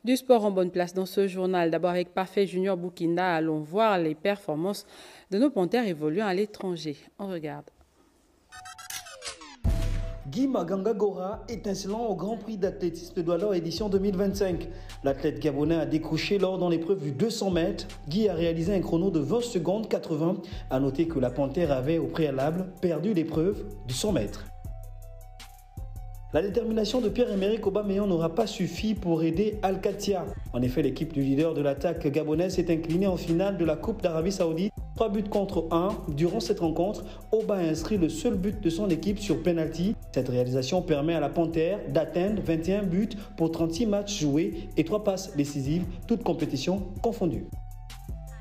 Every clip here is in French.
Du sport en bonne place dans ce journal. D'abord avec Parfait Junior Boukinda, allons voir les performances de nos panthères évoluant à l'étranger. On regarde. Guy Maganga Gora, étincelant au Grand Prix d'athlétisme de Douala édition 2025. L'athlète gabonais a décroché l'or dans l'épreuve du 200 mètres. Guy a réalisé un chrono de 20 secondes 80. A noter que la panthère avait au préalable perdu l'épreuve du 100 mètres. La détermination de Pierre-Emerick Aubameyang n'aura pas suffi pour aider Al-Katia. En effet, l'équipe du leader de l'attaque gabonaise s'est inclinée en finale de la Coupe d'Arabie Saoudite. 3 buts contre 1. Durant cette rencontre, Aubin a inscrit le seul but de son équipe sur penalty. Cette réalisation permet à la Panthère d'atteindre 21 buts pour 36 matchs joués et 3 passes décisives, toutes compétitions confondues.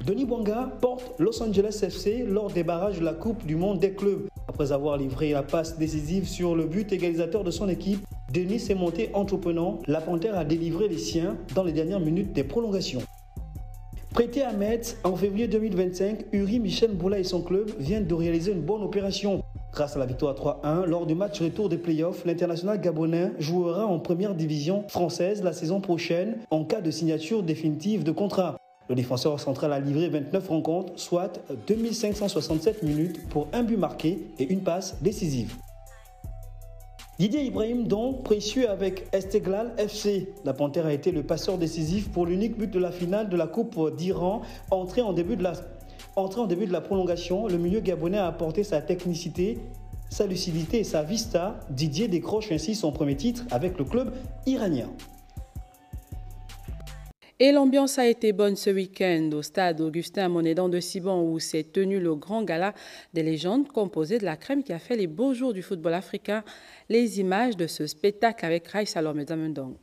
Denis Bouanga porte Los Angeles FC lors des barrages de la Coupe du Monde des clubs. Après avoir livré la passe décisive sur le but égalisateur de son équipe, Denis s'est monté entreprenant. La Panthère a délivré les siens dans les dernières minutes des prolongations. Prêté à Metz en février 2025, Uri Michel Boula et son club viennent de réaliser une bonne opération. Grâce à la victoire 3-1, lors du match retour des playoffs, l'international gabonais jouera en première division française la saison prochaine en cas de signature définitive de contrat. Le défenseur central a livré 29 rencontres, soit 2567 minutes pour un but marqué et une passe décisive. Didier Ibrahim, donc précieux avec Esteghlal FC. La Panthère a été le passeur décisif pour l'unique but de la finale de la Coupe d'Iran. Entré en début de la prolongation, le milieu gabonais a apporté sa technicité, sa lucidité et sa vista. Didier décroche ainsi son premier titre avec le club iranien. Et l'ambiance a été bonne ce week-end au stade Augustin Monédan de Siban où s'est tenu le grand gala des légendes composé de la crème qui a fait les beaux jours du football africain. Les images de ce spectacle avec Rai Salom et Zamendong.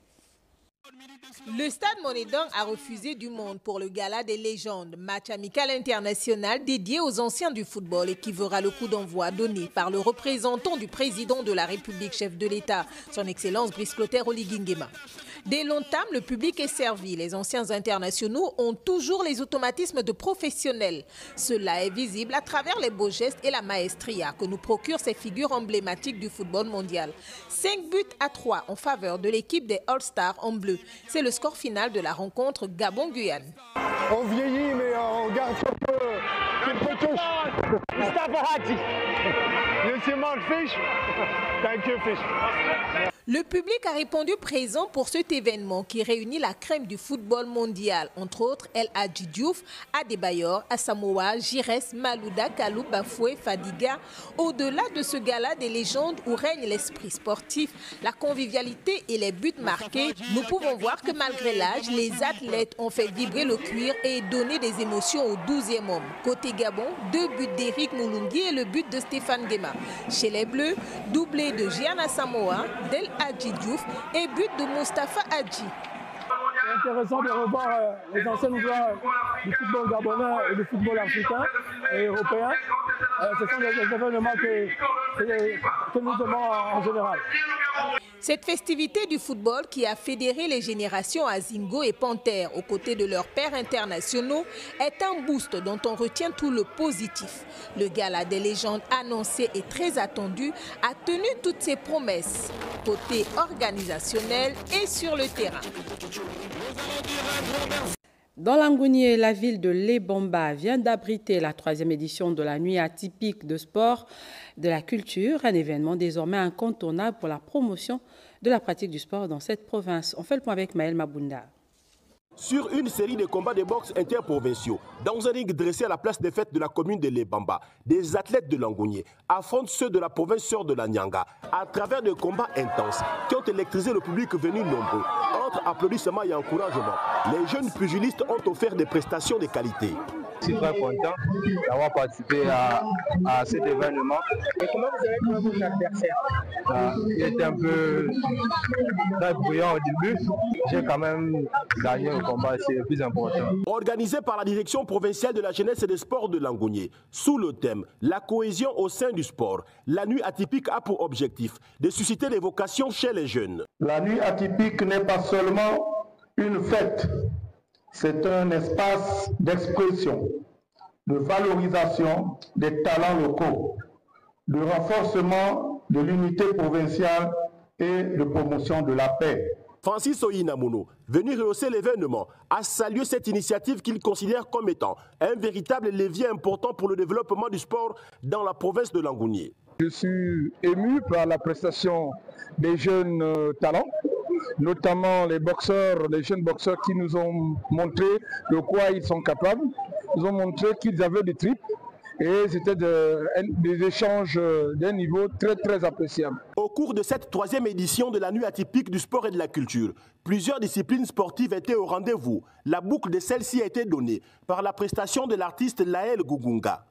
Le stade Monédan a refusé du monde pour le gala des légendes, match amical international dédié aux anciens du football et qui verra le coup d'envoi donné par le représentant du président de la République, chef de l'État, son Excellence Brice Clotaire Oligui Nguema. Dès longtemps, le public est servi. Les anciens internationaux ont toujours les automatismes de professionnels. Cela est visible à travers les beaux gestes et la maestria que nous procurent ces figures emblématiques du football mondial. 5-3 en faveur de l'équipe des All-Stars en bleu. C'est le score final de la rencontre Gabon-Guyane. On vieillit, mais on garde quelques touches. Le public a répondu présent pour cet événement qui réunit la crème du football mondial, entre autres El Hadji Diouf, Adebayor, Asamoah, Giresse, Malouda, Kalou, Bafoué, Fadiga. Au-delà de ce gala des légendes où règne l'esprit sportif, la convivialité et les buts marqués, nous pouvons voir que malgré l'âge, les athlètes ont fait vibrer le cuir et donné des émotions au 12e homme. Côté Gabon, 2 buts d'Éric Moulungui et le but de Stéphane Guéma. Chez les Bleus, doublé de Gian Asamoah, d'El Hadji Diouf et but de Moustapha Hadji. C'est intéressant de revoir les anciens joueurs du football gabonais et du football africain et européen. Ce sont des événements que nous aimons en général. Cette festivité du football qui a fédéré les générations Azingo et Panthère aux côtés de leurs pairs internationaux est un boost dont on retient tout le positif. Le gala des légendes annoncé et très attendu a tenu toutes ses promesses, côté organisationnel et sur le terrain. Dans l'Angounié, la ville de Lebamba vient d'abriter la 3e édition de la nuit atypique de sport de la culture, un événement désormais incontournable pour la promotion de la pratique du sport dans cette province. On fait le point avec Maël Mabunda. Sur une série de combats de boxe interprovinciaux, dans un ring dressé à la place des fêtes de la commune de Lebamba, des athlètes de l'Angounié affrontent ceux de la province sœur de la Nyanga à travers des combats intenses qui ont électrisé le public venu nombreux. Entre applaudissements et encouragements, les jeunes pugilistes ont offert des prestations de qualité. Je suis très content d'avoir participé à cet événement. Et comment vous avez trouvé votre adversaire? Il était un peu très bruyant au début. J'ai quand même gagné le combat, c'est le plus important. Organisé par la direction provinciale de la jeunesse et des sports de l'Angounié, sous le thème « La cohésion au sein du sport », la nuit atypique a pour objectif de susciter les vocations chez les jeunes. La nuit atypique n'est pas seulement une fête, c'est un espace d'expression, de valorisation des talents locaux, de renforcement de l'unité provinciale et de promotion de la paix. Francis Oyinamono, venu rehausser l'événement, a salué cette initiative qu'il considère comme étant un véritable levier important pour le développement du sport dans la province de Langounié. Je suis ému par la prestation des jeunes talents, notamment les boxeurs, les jeunes boxeurs qui nous ont montré de quoi ils sont capables. Ils ont montré qu'ils avaient des tripes. Et c'était des échanges d'un niveau très appréciable. Au cours de cette 3e édition de la nuit atypique du sport et de la culture, plusieurs disciplines sportives étaient au rendez-vous. La boucle de celle-ci a été donnée par la prestation de l'artiste Laël Gougounga.